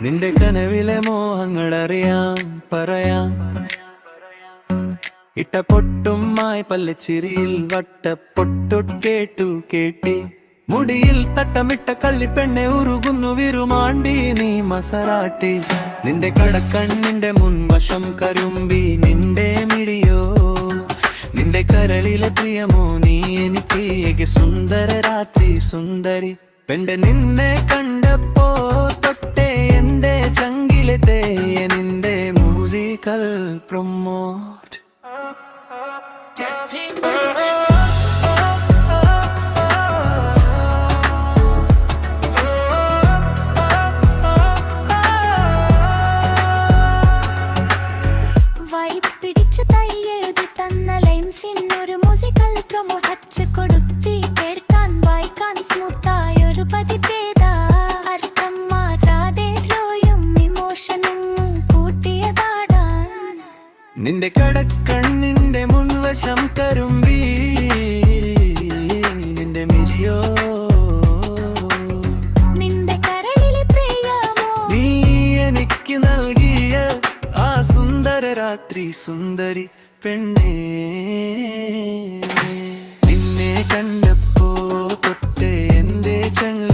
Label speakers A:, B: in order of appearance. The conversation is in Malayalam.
A: നിന്റെ കനവിലെ മോഹങ്ങൾ അറിയാം പറയാം. ഇട്ട പൊട്ടുമായി പല്ലച്ചിരിയിൽ വട്ടപ്പൊട്ടു കേട്ടി മുടിയിൽ തട്ടമിട്ട കള്ളിപ്പെണ്ണെ ഉരുകുന്നു വിരുമാണ്ടി നീ മസറാട്ടി. നിന്റെ കടക്കണ്ണിന്റെ മുൻവശം കരുമ്പി നിന്റെ മിഴിയോ, നിന്റെ കരളിലെ പ്രിയമോ നീ എനിക്ക് സുന്ദര രാത്രി സുന്ദരി. പെണ്ടെ നിന്നെ കണ്ടപ്പോ തൊട്ടേ എന്റെ ചങ്കിലെ തേയ നിന്റെ മ്യൂസിക്കൽ പ്രൊമോട്ട്.
B: പിടിച്ചു തയ്യെഴുതി തന്ന ലൈംസിനൊരു മ്യൂസിക്കൽ പ്രൊമോട്ട് അച്ചു കൊടുത്തി. കേൾക്കാൻ വായിക്കാൻ സ്മൂത്തായൊരു പതിപ്പേത, അർത്ഥം മാറാതെ ഫ്ലോയും ഇമോഷനും കൂട്ടിയതാടാൻ.
A: നിന്റെ കടക്കണ്ണിന്റെ മുൻവശം കരുമ്പി നിന്റെ മിഴിയോ,
B: നിന്റെ കരളിലെ പ്രിയമോ
A: നീ എനിക്ക് നൽകിയ ആ സുന്ദര രാത്രി സുന്ദരി പെണ്ണേ. നിന്നെ കണ്ടപ്പോ തൊട്ടേ എന്റെ ചങ്ങ